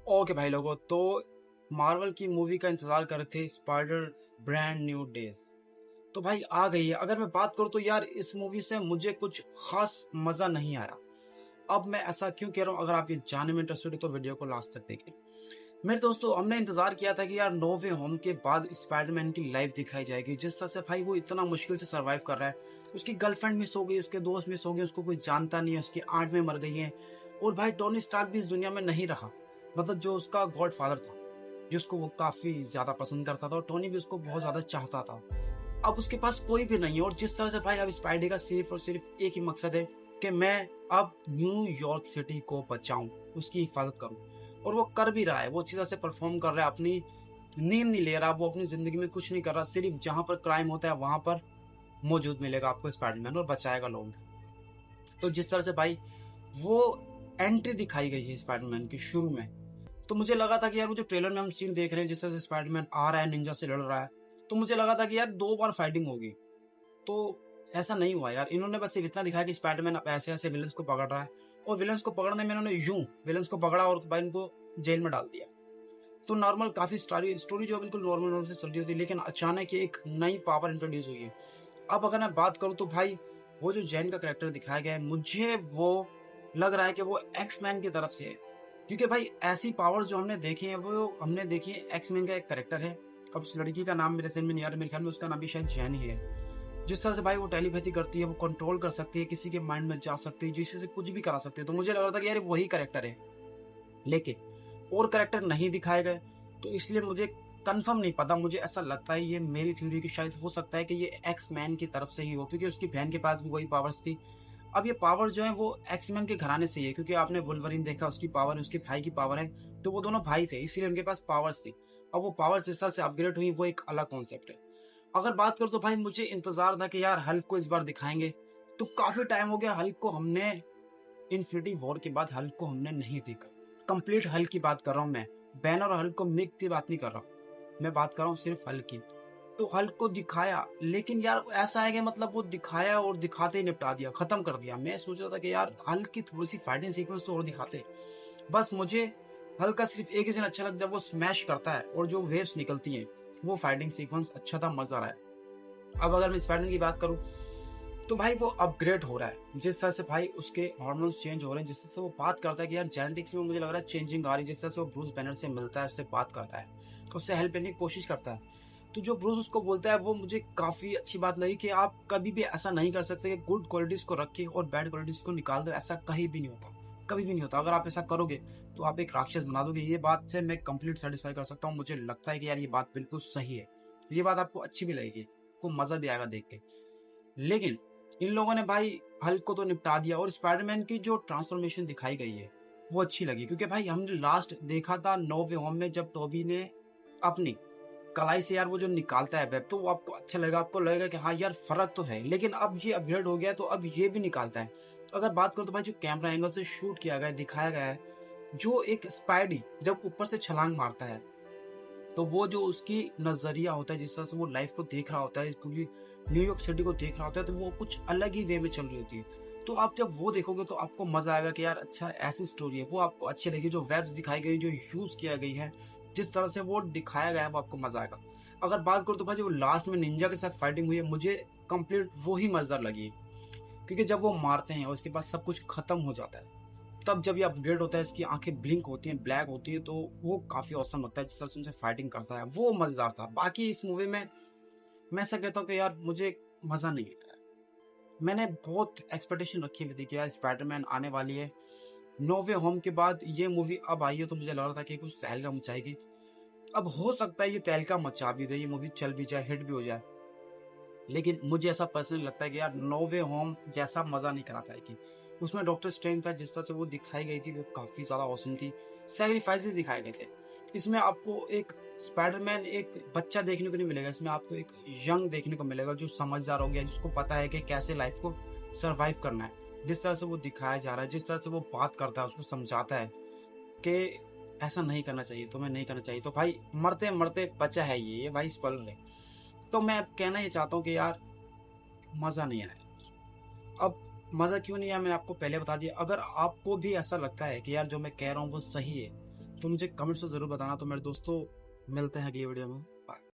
Okay भाई लोगों, तो मार्वल की मूवी का इंतजार कर रहे थे, स्पाइडर ब्रांड न्यू डेज। तो भाई आ गई है। अगर मैं बात करूं तो यार इस मूवी से मुझे कुछ खास मजा नहीं आया। अब मैं ऐसा क्यों कह रहा हूं, अगर आप ये जानने में इंटरेस्टेड हो तो वीडियो को लास्ट तक देखें। मेरे दोस्तों, हमने इंतजार किया था कि यार नो वे होम के बाद स्पाइडरमैन की लाइफ दिखाई जाएगी। जिस तरह से भाई वो इतना मुश्किल से सरवाइव कर रहा है, उसकी गर्लफ्रेंड मिस हो गई, उसके दोस्त मिस हो गए, उसको कोई जानता नहीं है, उसकी आंट में मर गई है। और भाई टोनी स्टार्क भी इस दुनिया में नहीं रहा, मतलब जो उसका गॉड फादर था, जिसको वो काफी ज्यादा पसंद करता था, और टोनी भी उसको बहुत ज्यादा चाहता था। अब उसके पास कोई भी नहीं है। और जिस तरह से भाई अब स्पाइडर का सिर्फ और सिर्फ एक ही मकसद है कि मैं अब न्यूयॉर्क सिटी को बचाऊं, उसकी हिफाजत करूं। और वो कर भी रहा है, वो अच्छी तरह से परफॉर्म कर रहा है, अपनी नींद नहीं ले रहा, वो अपनी जिंदगी में कुछ नहीं कर रहा, सिर्फ जहां पर क्राइम होता है वहां पर मौजूद मिलेगा आपको स्पाइडरमैन और बचाएगा लोग। तो जिस तरह से भाई वो एंट्री दिखाई गई है स्पाइडरमैन की शुरू में, तो मुझे लगा था कि यार वो जो ट्रेलर में हम सीन देख रहे हैं जिस तरह से स्पाइडरमैन आ रहा है, निंजा से लड़ रहा है, तो मुझे लगा था कि यार 2 बार फाइटिंग होगी। तो ऐसा नहीं हुआ यार। इन्होंने बस सिर्फ इतना दिखाया कि स्पाइडरमैन अब ऐसे ऐसे विलन्स को पकड़ रहा है, और विलन्स को पकड़ने में इन्होंने यूं विलन्स को पकड़ा और भाई इनको जेल में डाल दिया। तो नॉर्मल काफी स्टोरी जो बिल्कुल नॉर्मल से चल रही होती है, लेकिन अचानक एक नई पावर इंट्रोड्यूस हुई है। अब अगर मैं बात करूं तो भाई वो जो जैन का कैरेक्टर दिखाया गया है, मुझे वो लग रहा है कि वो एक्समैन की तरफ से है। क्योंकि भाई ऐसी पावर जो हमने देखी है वो हमने देखी है, एक्समैन का एक कैरेक्टर है। अब उस लड़की का नाम मेरे ज़हन में नहीं आ रहा, मेरे ख्याल में उसका नाम भी शायद जैन ही है। जिस तरह से भाई वो टेलीपैथी करती है, वो कंट्रोल कर सकती है, किसी के माइंड में जा सकती है, जिससे से कुछ भी करा सकती है। तो मुझे लग रहा था कि यार वही कैरेक्टर है, लेकिन और कैरेक्टर नहीं दिखाए गए। तो इसलिए मुझे कंफर्म नहीं पता, मुझे ऐसा लगता है, ये मेरी थ्योरी की शायद हो सकता है कि ये एक्समैन की तरफ से ही हो, क्योंकि उसकी बहन के पास भी वही पावर्स थी। अब ये पावर जो है वो एक्समैन के घराने से ही है, क्योंकि आपने वुल्वरीन देखा, उसकी पावर उसके भाई की पावर है, तो वो दोनों भाई थे, इसीलिए उनके पास पावर्स थी। अब वो पावर्स जिस तरह से अपग्रेड हुई वो एक अलग कॉन्सेप्ट है। अगर बात करूं तो भाई मुझे इंतजार था कि यार हल्क को इस बार दिखाएंगे। तो काफी टाइम हो गया हल्क को हमने, इन्फिनिटी वॉर के बाद हल्क को हमने नहीं देखा। कंप्लीट हल्क की बात कर रहा हूं मैं, बैनर और हल्क को मिक्स की बात नहीं कर रहा हूं, मैं बात कर रहा हूं सिर्फ हल्क की। तो हल्क को दिखाया, लेकिन यार ऐसा है कि मतलब वो दिखाया और दिखाते ही निपटा दिया, खत्म कर दिया। मैं सोच रहा था कि यार हल्क की थोड़ी सी फाइटिंग सीक्वेंस तो और दिखाते। बस मुझे हल्क का सिर्फ एक ही सीन अच्छा लगता है, जब वो स्मैश करता है और जो वेव्स निकलती हैं, वो फाइटिंग सीक्वेंस अच्छा था, मजा आ रहा है। अब अगर मैं स्पाइडरमैन की बात करूं तो भाई वो अपग्रेड हो रहा है। जिस तरह से भाई उसके हार्मोन्स चेंज हो रहे हैं, जिस तरह से वो बात करता है कि यार जेनेटिक्स में मुझे लग रहा है चेंजिंग आ रही है। जिस तरह से वो ब्रूस बैनर से मिलता है, उससे बात करता है, उससे हेल्प लेने की कोशिश करता है, तो जो ब्रूस उसको बोलता है वो मुझे काफी अच्छी बात लगी कि आप कभी भी ऐसा नहीं कर सकते कि गुड क्वालिटीज को रख के और बैड क्वालिटीज को निकाल दो। ऐसा कहीं भी नहीं होता, कभी भी नहीं होता। अगर आप ऐसा करोगे तो आप एक राक्षस बना दोगे। ये बात से मैं कंप्लीट सेटिस्फाई कर सकता हूँ। मुझे लगता है कि यार ये बात बिल्कुल सही है, ये बात आपको अच्छी भी लगेगी, आपको मजा भी आएगा देख के। लेकिन इन लोगों ने भाई हल्क को तो निपटा दिया, और स्पाइडरमैन की जो ट्रांसफॉर्मेशन दिखाई गई है वो अच्छी लगी। क्योंकि भाई हमने लास्ट देखा था नो वे होम में, जब टोबी ने अपनी कलाई से यार वो जो निकालता है वेब, तो वो आपको अच्छा लगेगा, आपको लगेगा कि हाँ यार फर्क तो है। लेकिन अब ये अपग्रेड हो गया है तो अब ये भी निकालता है। अगर बात करो तो भाई जो कैमरा एंगल से शूट किया गया है, दिखाया गया है, जो एक स्पाइडी जब ऊपर से छलांग मारता है, तो वो जो उसकी नजरिया होता है, जिस तरह से वो लाइफ को देख रहा होता है, क्योंकि न्यूयॉर्क सिटी को देख रहा होता है, तो वो कुछ अलग ही वे में चल रही होती है। तो आप जब वो देखोगे तो आपको मजा आएगा कि यार अच्छा ऐसी स्टोरी है, वो आपको अच्छी लगी। जो वेब्स दिखाई गई, जो यूज किया गई है, जिस तरह से वो दिखाया गया है, वो आपको मजा आएगा। अगर बात करो तो भाई वो लास्ट में निंजा के साथ फाइटिंग हुई है, मुझे कंप्लीट वो ही मजेदार लगी। क्योंकि जब वो मारते हैं और उसके बाद सब कुछ खत्म हो जाता है, तब जब ये अपग्रेड होता है, इसकी आंखें ब्लिंक होती हैं, ब्लैक होती है, तो वो काफी औसम लगता है। जिस तरह से उनसे फाइटिंग करता है वो मजेदार था। बाकी इस मूवी में मैं ऐसा कहता हूँ कि यार मुझे मजा नहीं आया। मैंने बहुत एक्सपेक्टेशन रखी हुई थी कि यार स्पाइडरमैन आने वाली है, नो वे होम के बाद ये मूवी अब आई है, तो मुझे लग रहा था कि कुछ तहलका मचाएगी। अब हो सकता है ये तहलका मचा भी दे, ये मूवी चल भी जाए, हिट भी हो जाए, लेकिन मुझे ऐसा पर्सनली लगता है कि यार नो वे होम जैसा मजा नहीं करा पाएगी। उसमें डॉक्टर स्ट्रेंज था, जिस तरह से वो दिखाई गई थी वो काफी ज्यादा औसम थी। सैक्रिफाइसेस दिखाए गए थे। इसमें आपको एक स्पाइडरमैन एक बच्चा देखने को नहीं मिलेगा, इसमें आपको एक यंग देखने को मिलेगा, जो समझदार हो गया, जिसको पता है कि कैसे लाइफ को सरवाइव करना है। जिस तरह से वो दिखाया जा रहा है, जिस तरह से वो बात करता है, उसको समझाता है कि ऐसा नहीं करना चाहिए, तुम्हें नहीं करना चाहिए। तो भाई मरते मरते बचा है ये भाई स्पॉइलर है। तो मैं कहना ये चाहता हूँ कि यार मजा नहीं आया। अब मजा क्यों नहीं आया मैंने आपको पहले बता दिया। अगर आपको भी ऐसा लगता है कि यार जो मैं कह रहा हूँ वो सही है, तो मुझे कमेंट्स में ज़रूर बताना। तो मेरे दोस्तों, मिलते हैं अगली वीडियो में। बाय।